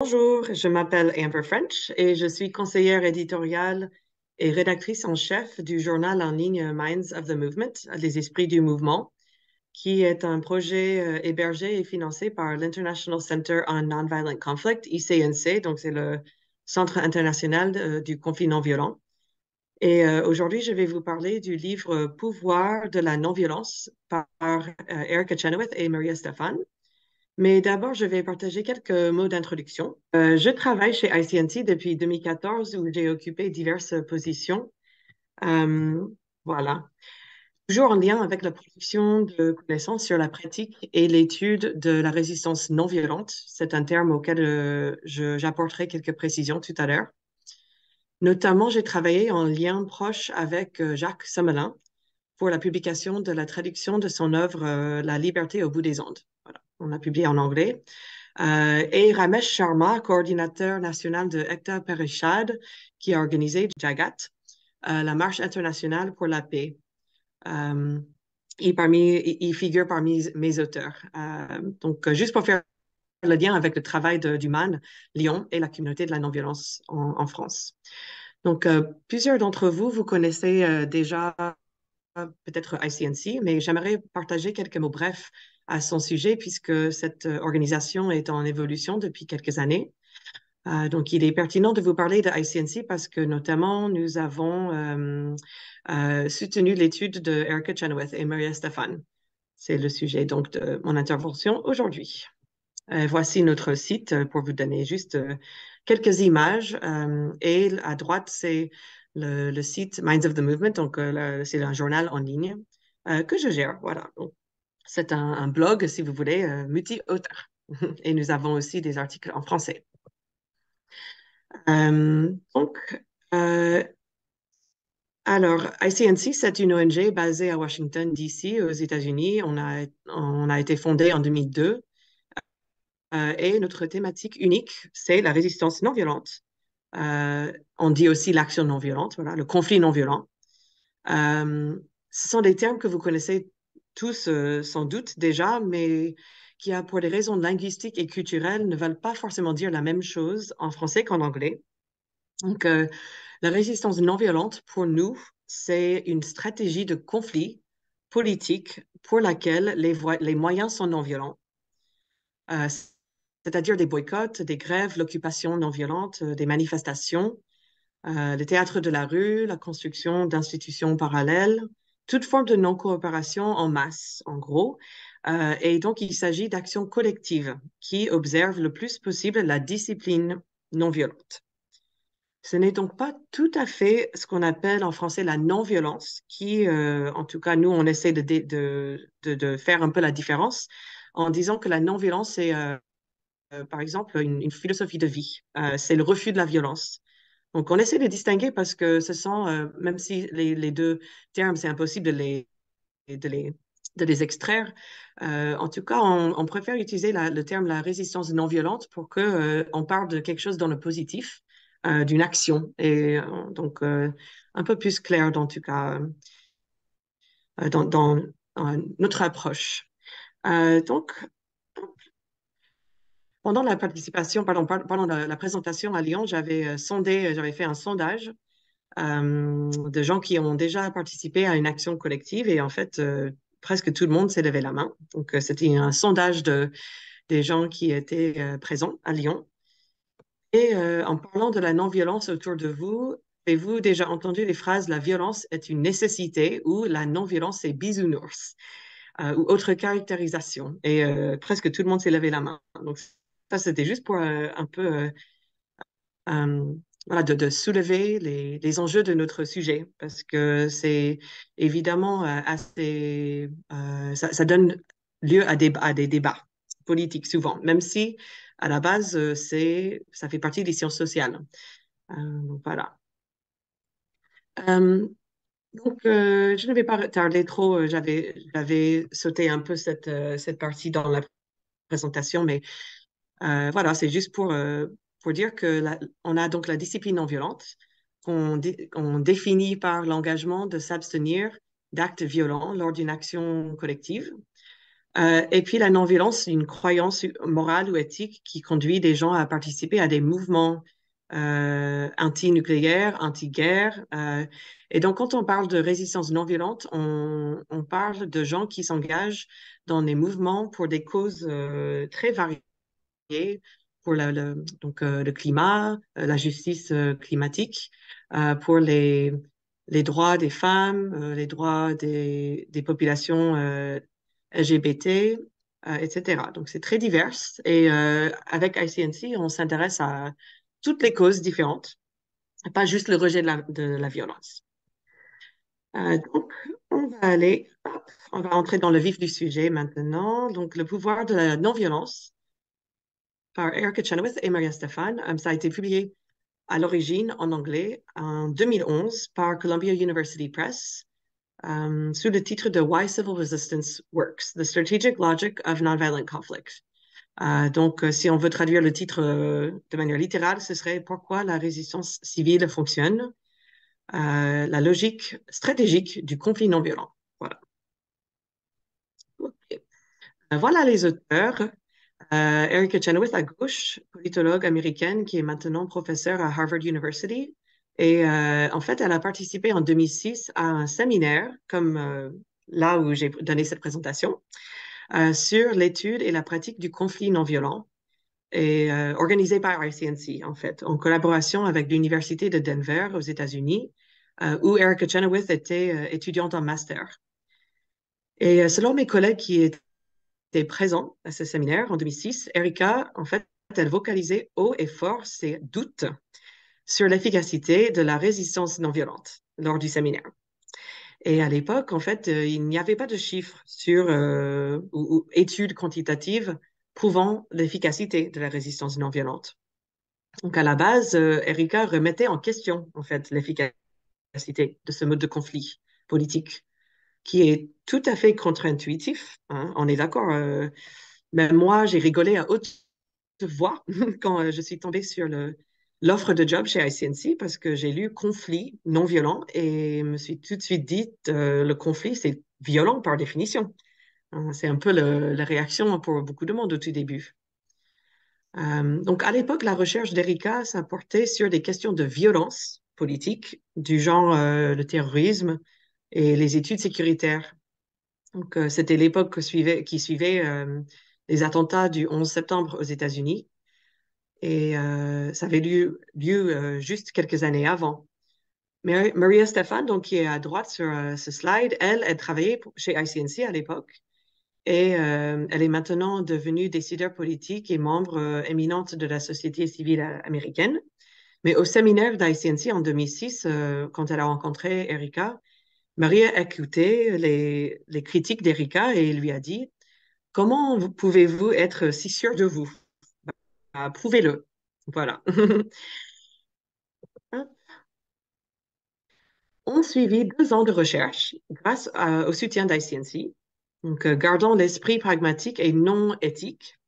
Bonjour, je m'appelle Amber French et je suis conseillère éditoriale et rédactrice en chef du journal en ligne Minds of the Movement, Les Esprits du Mouvement, qui est un projet hébergé et financé par l'International Center on Nonviolent Conflict, ICNC, donc c'est le Centre international du conflit non violent. Et aujourd'hui, je vais vous parler du livre Pouvoir de la non-violence par Erica Chenoweth et Maria Stephan. Mais d'abord, je vais partager quelques mots d'introduction. Je travaille chez ICNC depuis 2014 où j'ai occupé diverses positions. Euh, voilà. Toujours en lien avec la production de connaissances sur la pratique et l'étude de la résistance non violente. C'est un terme auquel j'apporterai quelques précisions tout à l'heure. Notamment, j'ai travaillé en lien proche avec Jacques Sommelin pour la publication de la traduction de son œuvre La liberté au bout des ondes. Voilà. On a publié en anglais. Et Ramesh Sharma, coordinateur national de Ekta Parishad, qui a organisé Jagat, la marche internationale pour la paix. Euh, il figure parmi mes auteurs. Donc, juste pour faire le lien avec le travail du MAN, Lyon et la communauté de la non-violence en France. Donc, plusieurs d'entre vous, vous connaissez déjà peut-être ICNC, mais j'aimerais partager quelques mots brefs à son sujet puisque cette organisation est en évolution depuis quelques années. Donc, il est pertinent de vous parler de ICNC parce que notamment, nous avons soutenu l'étude de Erica Chenoweth et Maria Stephan. C'est le sujet donc de mon intervention aujourd'hui. Voici notre site pour vous donner juste quelques images. Et à droite, c'est le site Minds of the Movement. Donc, c'est un journal en ligne que je gère. Voilà. C'est un blog, si vous voulez, multi-auteur. Et nous avons aussi des articles en français. Donc, alors, ICNC, c'est une ONG basée à Washington, D.C., aux États-Unis. On a été fondé en 2002. Et notre thématique unique, c'est la résistance non violente. On dit aussi l'action non violente, voilà, le conflit non violent. Ce sont des termes que vous connaissez tous sans doute déjà, mais qui, pour des raisons linguistiques et culturelles, ne veulent pas forcément dire la même chose en français qu'en anglais. Donc, la résistance non violente, pour nous, c'est une stratégie de conflit politique pour laquelle les moyens sont non violents. Euh, C'est-à-dire des boycotts, des grèves, l'occupation non violente, des manifestations, le théâtre de la rue, la construction d'institutions parallèles, toute forme de non-coopération en masse, en gros. Et donc, il s'agit d'actions collectives qui observent le plus possible la discipline non violente. Ce n'est donc pas tout à fait ce qu'on appelle en français la non-violence, qui, en tout cas, nous, on essaie de faire un peu la différence en disant que la non-violence, c'est par exemple, une philosophie de vie. C'est le refus de la violence. Donc, on essaie de distinguer parce que ce sont, même si les deux termes, c'est impossible de les, de les extraire, en tout cas, on préfère utiliser le terme la résistance non violente pour que, on parle de quelque chose dans le positif, d'une action. Et donc, un peu plus clair, en tout cas, dans notre approche. Donc, pendant la participation, pendant la présentation à Lyon, j'avais fait un sondage de gens qui ont déjà participé à une action collective et en fait, presque tout le monde s'est levé la main. Donc, c'était un sondage des gens qui étaient présents à Lyon. Et en parlant de la non-violence autour de vous, avez-vous déjà entendu les phrases «la violence est une nécessité» ou «la non-violence est bisounours» ou autre caractérisation? Et presque tout le monde s'est levé la main. Donc, ça, c'était juste pour un peu euh, voilà, de soulever les enjeux de notre sujet, parce que c'est évidemment assez, ça donne lieu à des débats politiques souvent, même si à la base, ça fait partie des sciences sociales. Donc voilà. Euh, je ne vais pas tarder trop. J'avais sauté un peu cette partie dans la présentation, mais voilà, c'est juste pour dire que on a donc la discipline non violente qu'on définit par l'engagement de s'abstenir d'actes violents lors d'une action collective. Et puis la non-violence, c'est une croyance morale ou éthique qui conduit des gens à participer à des mouvements anti-nucléaires, anti-guerre. Et donc, quand on parle de résistance non violente, on parle de gens qui s'engagent dans des mouvements pour des causes très variées, pour le climat, la justice climatique, pour les droits des femmes, les droits des populations LGBT, etc. Donc, c'est très divers. Et avec ICNC, on s'intéresse à toutes les causes différentes, pas juste le rejet de la violence. Donc, on va entrer dans le vif du sujet maintenant. Donc, le pouvoir de la non-violence par Erica Chenoweth et Maria Stephan. Ça a été publié à l'origine en anglais en 2011 par Columbia University Press sous le titre de Why Civil Resistance Works, The Strategic Logic of Nonviolent Conflict. Donc, si on veut traduire le titre de manière littérale, ce serait Pourquoi la résistance civile fonctionne, la logique stratégique du conflit non violent. Voilà. Okay. Voilà les auteurs. Erica Chenoweth à gauche, politologue américaine qui est maintenant professeure à Harvard University. Et en fait, elle a participé en 2006 à un séminaire, comme là où j'ai donné cette présentation, sur l'étude et la pratique du conflit non violent, et organisé par ICNC, en fait, en collaboration avec l'Université de Denver aux États-Unis, où Erica Chenoweth était étudiante en master. Et selon mes collègues qui étaient présents à ce séminaire en 2006, Erica, en fait, elle vocalisait haut et fort ses doutes sur l'efficacité de la résistance non violente lors du séminaire. Et à l'époque, en fait, il n'y avait pas de chiffres ou études quantitatives prouvant l'efficacité de la résistance non violente. Donc, à la base, Erika remettait en question, en fait, l'efficacité de ce mode de conflit politique, qui est tout à fait contre-intuitif, hein, on est d'accord. Même moi, j'ai rigolé à haute voix quand je suis tombée sur l'offre de job chez ICNC parce que j'ai lu conflit non violent et me suis tout de suite dit le conflit, c'est violent par définition. Hein, c'est un peu la réaction pour beaucoup de monde au tout début. Donc, à l'époque, la recherche d'Erika, ça portait sur des questions de violence politique, du genre le terrorisme et les études sécuritaires. Donc, c'était l'époque qui suivait les attentats du 11 septembre aux États-Unis. Et ça avait lieu juste quelques années avant. Maria Stephan, donc, qui est à droite sur ce slide, elle travaillait chez ICNC à l'époque. Et elle est maintenant devenue décideur politique et membre éminente de la société civile américaine. Mais au séminaire d'ICNC en 2006, quand elle a rencontré Erika, Maria a écouté les critiques d'Erika et lui a dit, comment pouvez-vous être si sûr de vous? Prouvez-le. Voilà. On suivit 2 ans de recherche grâce au soutien d'ICNC. Donc, gardant l'esprit pragmatique et non éthique,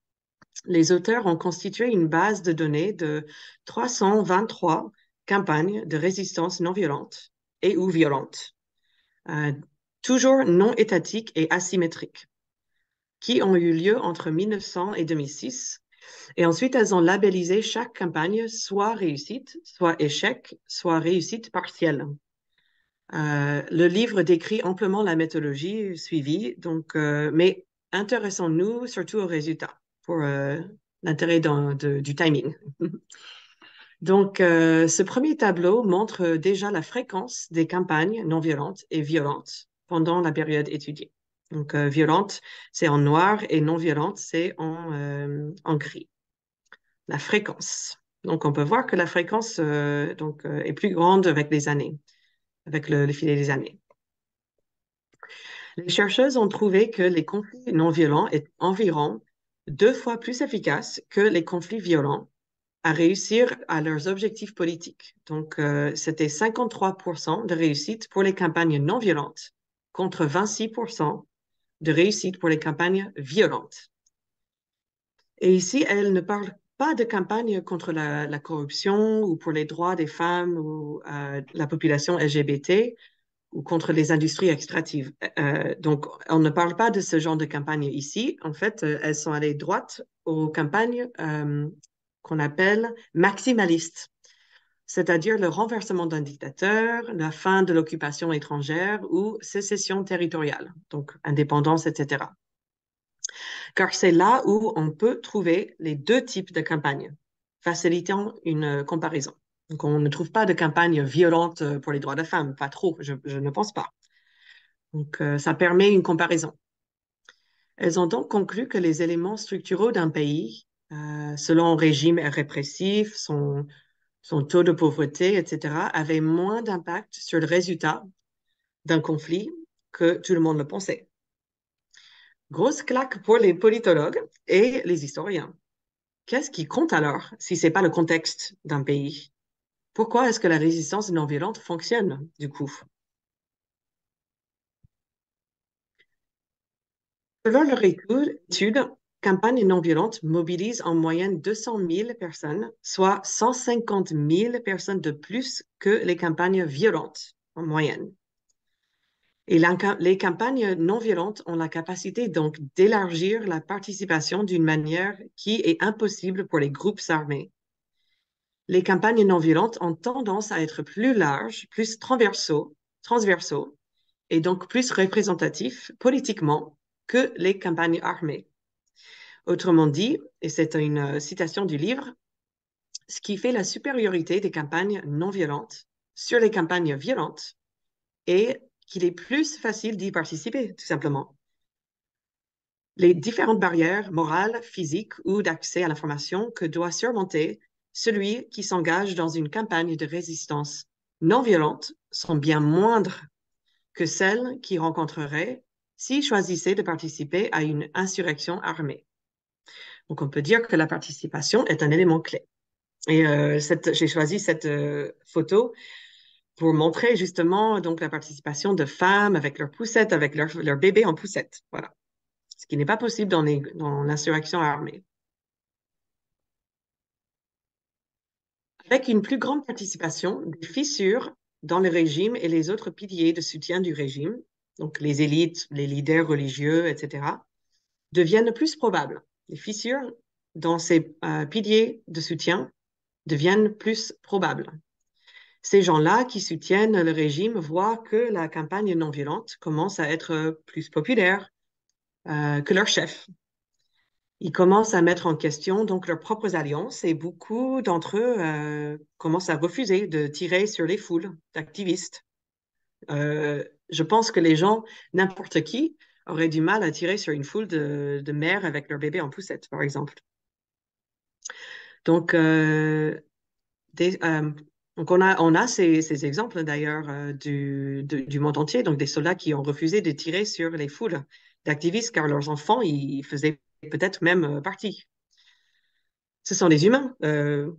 les auteurs ont constitué une base de données de 323 campagnes de résistance non violente et ou violente, euh, toujours non étatiques et asymétriques, qui ont eu lieu entre 1900 et 2006. Et ensuite, elles ont labellisé chaque campagne soit réussite, soit échec, soit réussite partielle. Le livre décrit amplement la méthodologie suivie, donc, mais intéressons-nous surtout aux résultats pour l'intérêt du timing. Donc, ce premier tableau montre déjà la fréquence des campagnes non violentes et violentes pendant la période étudiée. Donc, violente, c'est en noir et non violente, c'est en gris. La fréquence. Donc, on peut voir que la fréquence est plus grande avec les années, avec le fil des années. Les chercheuses ont trouvé que les conflits non violents étaient environ 2 fois plus efficaces que les conflits violents à réussir à leurs objectifs politiques. Donc, c'était 53% de réussite pour les campagnes non violentes contre 26% de réussite pour les campagnes violentes. Et ici, elle ne parle pas de campagne contre la corruption ou pour les droits des femmes ou la population LGBT, ou contre les industries extractives. Donc, on ne parle pas de ce genre de campagne ici. En fait, elles sont allées droite aux campagnes qu'on appelle maximalistes, c'est-à-dire le renversement d'un dictateur, la fin de l'occupation étrangère ou sécession territoriale, donc indépendance, etc. Car c'est là où on peut trouver les deux types de campagnes, facilitant une comparaison. Donc, on ne trouve pas de campagne violente pour les droits de femmes, pas trop, je ne pense pas. Donc, ça permet une comparaison. Elles ont donc conclu que les éléments structuraux d'un pays, selon un régime répressif, son taux de pauvreté, etc., avaient moins d'impact sur le résultat d'un conflit que tout le monde le pensait. Grosse claque pour les politologues et les historiens. Qu'est-ce qui compte alors si ce n'est pas le contexte d'un pays? Pourquoi est-ce que la résistance non violente fonctionne, du coup? Selon leur étude, campagne non violente mobilise en moyenne 200 000 personnes, soit 150 000 personnes de plus que les campagnes violentes en moyenne. Et les campagnes non violentes ont la capacité donc d'élargir la participation d'une manière qui est impossible pour les groupes armés. Les campagnes non violentes ont tendance à être plus larges, plus transversaux et donc plus représentatifs politiquement que les campagnes armées. Autrement dit, et c'est une citation du livre, ce qui fait la supériorité des campagnes non violentes sur les campagnes violentes est qu'il est plus facile d'y participer, tout simplement. Les différentes barrières morales, physiques ou d'accès à l'information que doit surmonter celui qui s'engage dans une campagne de résistance non violente sont bien moindres que celles qu'il rencontrerait s'il choisissait de participer à une insurrection armée. Donc, on peut dire que la participation est un élément clé. Et j'ai choisi cette photo pour montrer justement donc la participation de femmes avec leurs poussettes, avec leur bébé en poussette. Voilà. Ce qui n'est pas possible dans l'insurrection armée. Avec une plus grande participation, des fissures dans le régime et les autres piliers de soutien du régime, donc les élites, les leaders religieux, etc., deviennent plus probables. Les fissures dans ces piliers de soutien deviennent plus probables. Ces gens-là qui soutiennent le régime voient que la campagne non violente commence à être plus populaire que leur chef. Ils commencent à mettre en question donc leurs propres alliances et beaucoup d'entre eux commencent à refuser de tirer sur les foules d'activistes. Je pense que les gens, n'importe qui, aurait du mal à tirer sur une foule de mères avec leur bébé en poussette, par exemple. Donc, des, euh, donc on a ces exemples d'ailleurs du monde entier, donc des soldats qui ont refusé de tirer sur les foules d'activistes car leurs enfants, ils faisaient peut-être même partie. Ce sont des humains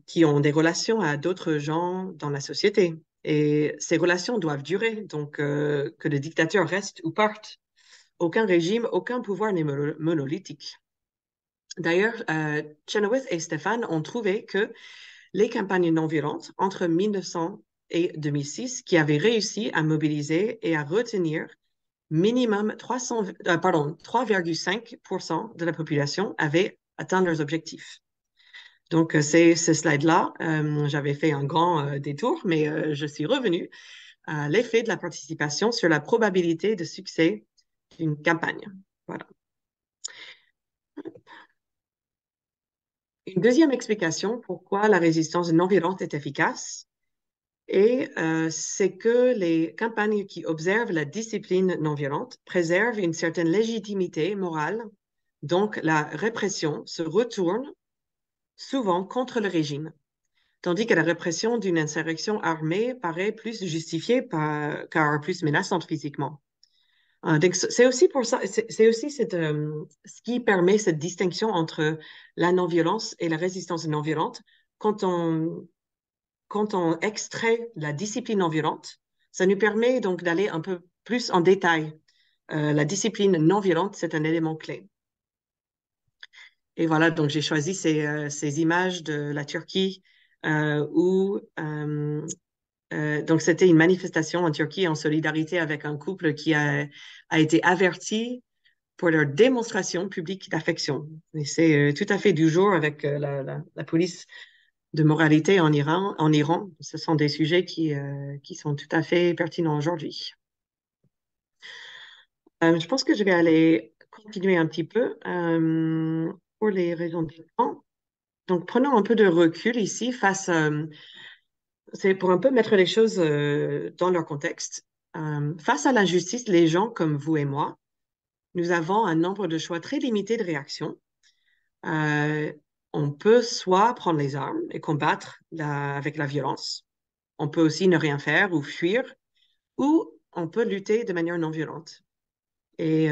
qui ont des relations à d'autres gens dans la société. Et ces relations doivent durer, donc que le dictateur reste ou parte. Aucun régime, aucun pouvoir n'est monolithique. D'ailleurs, Chenoweth et Stéphane ont trouvé que les campagnes non violentes entre 1900 et 2006, qui avaient réussi à mobiliser et à retenir minimum 3,5% de la population, avaient atteint leurs objectifs. Donc, c'est ce slide-là. J'avais fait un grand détour, mais je suis revenue à l'effet de la participation sur la probabilité de succès d'une campagne. Voilà. Une deuxième explication pourquoi la résistance non violente est efficace, et c'est que les campagnes qui observent la discipline non violente préservent une certaine légitimité morale, donc la répression se retourne souvent contre le régime, tandis que la répression d'une insurrection armée paraît plus justifiée car plus menaçante physiquement. Donc c'est aussi pour ça, c'est aussi ce qui permet cette distinction entre la non-violence et la résistance non-violente. Quand quand on extrait la discipline non violente, ça nous permet donc d'aller un peu plus en détail. La discipline non violente, c'est un élément clé. Et voilà, donc j'ai choisi ces images de la Turquie où Donc, c'était une manifestation en Turquie en solidarité avec un couple qui a été averti pour leur démonstration publique d'affection. Et c'est tout à fait du jour avec la police de moralité en Iran. Ce sont des sujets qui sont tout à fait pertinents aujourd'hui. Je pense que je vais aller continuer un petit peu pour les raisons du temps. Donc, prenons un peu de recul ici c'est pour un peu mettre les choses dans leur contexte. Face à l'injustice, les gens comme vous et moi, nous avons un nombre de choix très limité de réactions. Euh, on peut soit prendre les armes et combattre avec la violence. On peut aussi ne rien faire ou fuir, ou on peut lutter de manière non violente. Et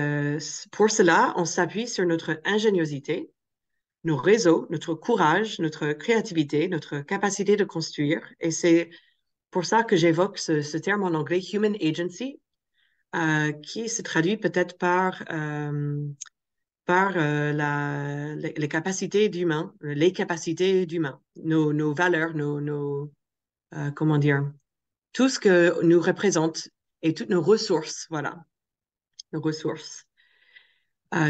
pour cela, on s'appuie sur notre ingéniosité, nos réseaux, notre courage, notre créativité, notre capacité de construire. Et c'est pour ça que j'évoque ce terme en anglais, human agency, qui se traduit peut-être par les capacités d'humain, nos valeurs, comment dire, tout ce que nous représente et toutes nos ressources, voilà, nos ressources.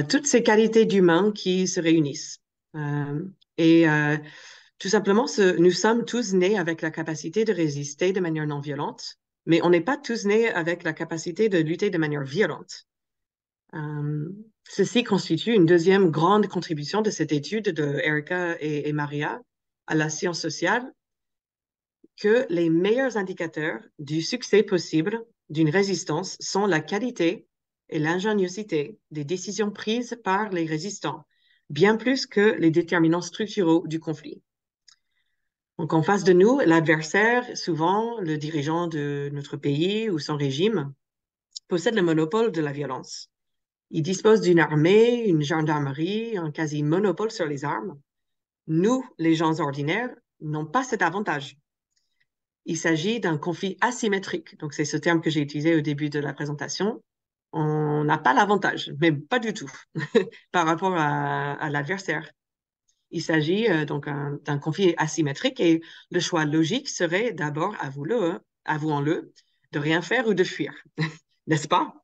Toutes ces qualités d'humain qui se réunissent. Euh, et tout simplement, nous sommes tous nés avec la capacité de résister de manière non violente, mais on n'est pas tous nés avec la capacité de lutter de manière violente. Euh, Ceci constitue une deuxième grande contribution de cette étude de Erica et Maria à la science sociale, que les meilleurs indicateurs du succès possible d'une résistance sont la qualité et l'ingéniosité des décisions prises par les résistants, bien plus que les déterminants structuraux du conflit. Donc, en face de nous, l'adversaire, souvent le dirigeant de notre pays ou son régime, possède le monopole de la violence. Il dispose d'une armée, une gendarmerie, un quasi-monopole sur les armes. Nous, les gens ordinaires, n'ont pas cet avantage. Il s'agit d'un conflit asymétrique. Donc, c'est ce terme que j'ai utilisé au début de la présentation. On n'a pas l'avantage, mais pas du tout, par rapport à l'adversaire. Il s'agit donc d'un conflit asymétrique et le choix logique serait d'abord, avouons-le, de rien faire ou de fuir, n'est-ce pas?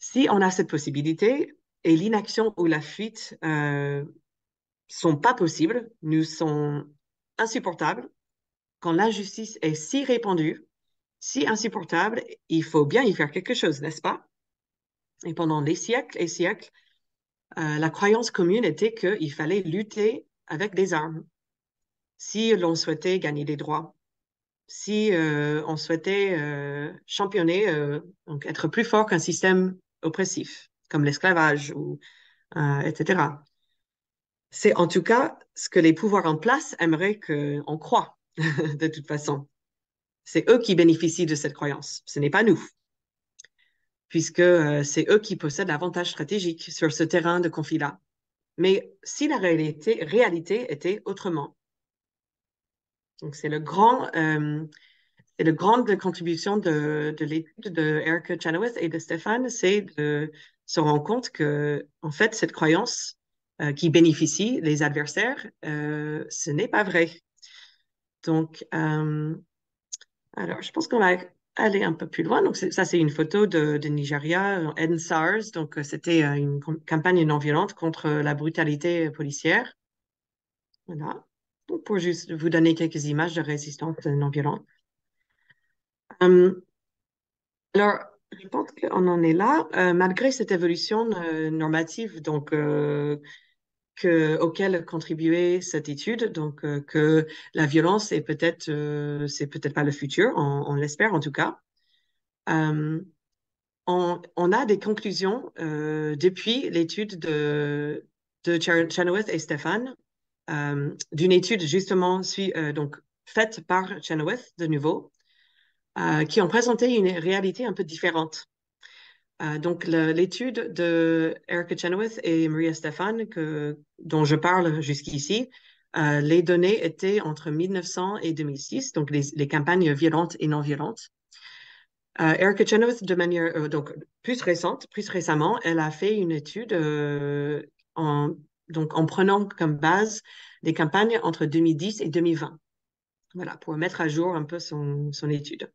Si on a cette possibilité et l'inaction ou la fuite sont pas possibles, nous sont insupportables, quand l'injustice est si répandue, si insupportable, il faut bien y faire quelque chose, n'est-ce pas? Et pendant des siècles et siècles, la croyance commune était qu'il fallait lutter avec des armes si l'on souhaitait gagner des droits, si on souhaitait championner, donc être plus fort qu'un système oppressif, comme l'esclavage, etc. C'est en tout cas ce que les pouvoirs en place aimeraient qu'on croie, de toute façon. C'est eux qui bénéficient de cette croyance, ce n'est pas nous, puisque c'est eux qui possèdent l'avantage stratégique sur ce terrain de conflit-là. Mais si la réalité était autrement, donc c'est le grande contribution de l'étude de Erica Chenoweth et de Stéphane, c'est de se rendre compte que, en fait, cette croyance qui bénéficie les adversaires, ce n'est pas vrai. Donc, alors, je pense qu'on va aller un peu plus loin. Donc, ça, c'est une photo de Nigeria, EndSARS. Donc, c'était une campagne non violente contre la brutalité policière. Voilà. Donc, pour juste vous donner quelques images de résistance non violente. Euh, alors, je pense qu'on en est là, malgré cette évolution normative auquel contribuait cette étude, donc que la violence c'est peut-être pas le futur, on l'espère en tout cas. Euh, on a des conclusions depuis l'étude de Chenoweth et Stéphane, d'une étude justement donc faite par Chenoweth de nouveau, qui ont présenté une réalité un peu différente. Donc, l'étude de Erica Chenoweth et Maria Stephan, dont je parle jusqu'ici, les données étaient entre 1900 et 2006, donc les campagnes violentes et non violentes. Erica Chenoweth, de manière donc plus récemment, elle a fait une étude donc en prenant comme base des campagnes entre 2010 et 2020. voilà, pour mettre à jour un peu son étude.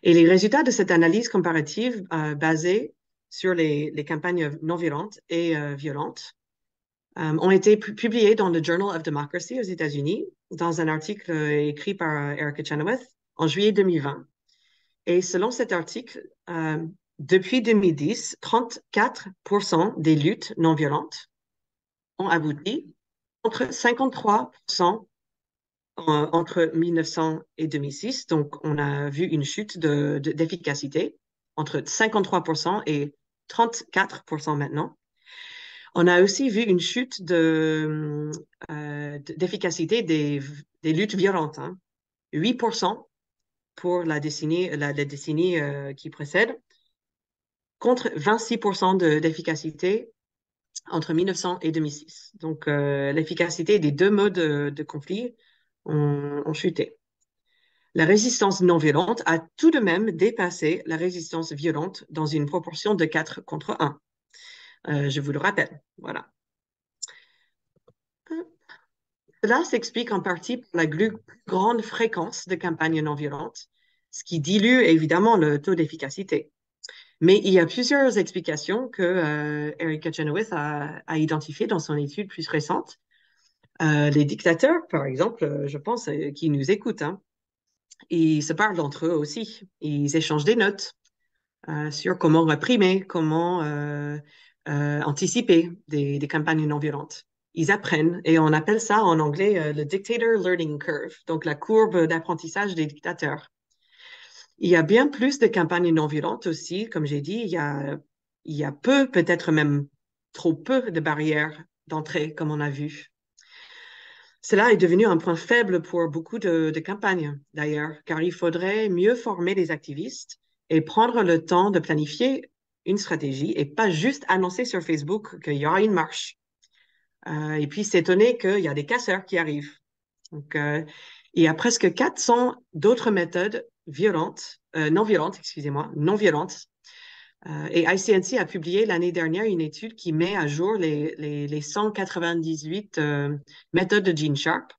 Et les résultats de cette analyse comparative basée sur les campagnes non violentes et violentes ont été publiés dans le Journal of Democracy aux États-Unis, dans un article écrit par Erica Chenoweth en juillet 2020. Et selon cet article, depuis 2010, 34% des luttes non violentes ont abouti, contre 53% entre 1900 et 2006. Donc, on a vu une chute d'efficacité entre 53% et 34% maintenant. On a aussi vu une chute d'efficacité des luttes violentes, hein. 8% pour la décennie qui précède, contre 26% d'efficacité entre 1900 et 2006. Donc, l'efficacité des deux modes de conflit ont chuté. La résistance non violente a tout de même dépassé la résistance violente dans une proportion de 4 contre 1. Je vous le rappelle. Voilà. Cela s'explique en partie par la plus grande fréquence de campagnes non violentes, ce qui dilue évidemment le taux d'efficacité. Mais il y a plusieurs explications que Erica Chenoweth a identifiées dans son étude plus récente. Les dictateurs, par exemple, je pense, qui nous écoutent, hein, ils se parlent entre eux aussi. Ils échangent des notes sur comment réprimer, comment anticiper des campagnes non violentes. Ils apprennent et on appelle ça en anglais le dictator learning curve, donc la courbe d'apprentissage des dictateurs. Il y a bien plus de campagnes non violentes aussi, comme j'ai dit, il y a peu, peut-être même trop peu de barrières d'entrée, comme on a vu. Cela est devenu un point faible pour beaucoup de campagnes, d'ailleurs, car il faudrait mieux former les activistes et prendre le temps de planifier une stratégie et pas juste annoncer sur Facebook qu'il y aura une marche. Et puis s'étonner qu'il y a des casseurs qui arrivent. Donc, il y a presque 400 d'autres méthodes non violentes, excusez-moi, non violentes. Et ICNC a publié l'année dernière une étude qui met à jour les 198 méthodes de Gene Sharp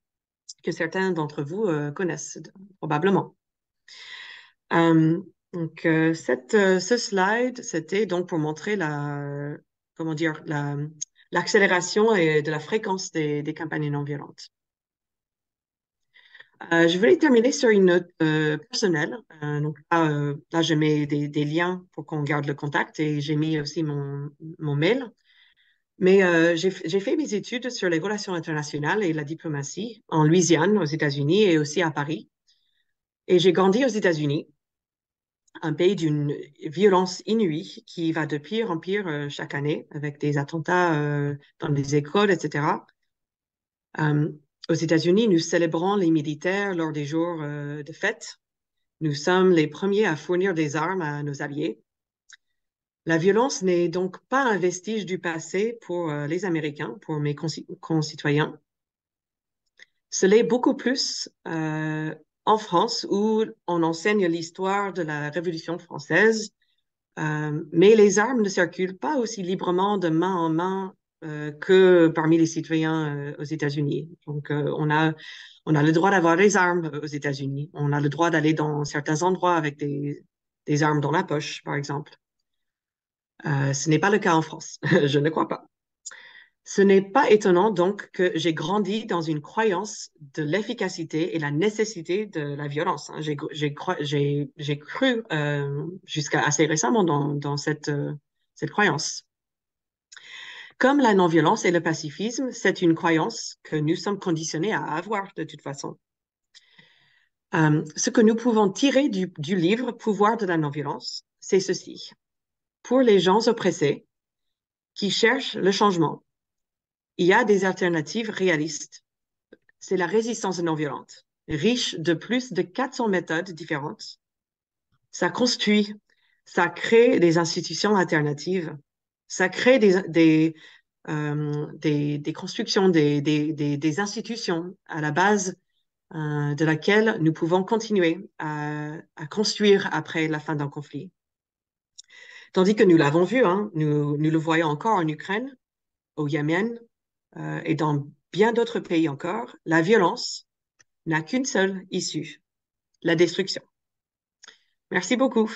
que certains d'entre vous connaissent probablement. Donc, ce slide, c'était donc pour montrer comment dire, l'accélération et de la fréquence des campagnes non violentes. Je voulais terminer sur une note personnelle. Donc là, je mets des liens pour qu'on garde le contact et j'ai mis aussi mon mail. Mais j'ai fait mes études sur les relations internationales et la diplomatie en Louisiane, aux États-Unis et aussi à Paris. Et j'ai grandi aux États-Unis, un pays d'une violence inouïe qui va de pire en pire chaque année avec des attentats dans les écoles, etc. Euh, Aux États-Unis, nous célébrons les militaires lors des jours de fête. Nous sommes les premiers à fournir des armes à nos alliés. La violence n'est donc pas un vestige du passé pour les Américains, pour mes concitoyens. Ce l'est beaucoup plus en France, où on enseigne l'histoire de la Révolution française, mais les armes ne circulent pas aussi librement de main en main que parmi les citoyens aux États-Unis. Donc, on a le droit d'avoir des armes aux États-Unis. On a le droit d'aller dans certains endroits avec des armes dans la poche, par exemple. Ce n'est pas le cas en France. Je ne crois pas. Ce n'est pas étonnant donc que j'ai grandi dans une croyance de l'efficacité et la nécessité de la violence, hein. J'ai cru jusqu'à assez récemment dans cette croyance. Comme la non-violence et le pacifisme, c'est une croyance que nous sommes conditionnés à avoir de toute façon. Ce que nous pouvons tirer du livre Pouvoir de la non-violence, c'est ceci. Pour les gens oppressés qui cherchent le changement, il y a des alternatives réalistes. C'est la résistance non violente, riche de plus de 400 méthodes différentes. Ça construit, ça crée des institutions alternatives, ça crée des constructions, des institutions à la base de laquelle nous pouvons continuer à construire après la fin d'un conflit. Tandis que nous l'avons vu, hein, nous le voyons encore en Ukraine, au Yémen et dans bien d'autres pays encore, la violence n'a qu'une seule issue, la destruction. Merci beaucoup.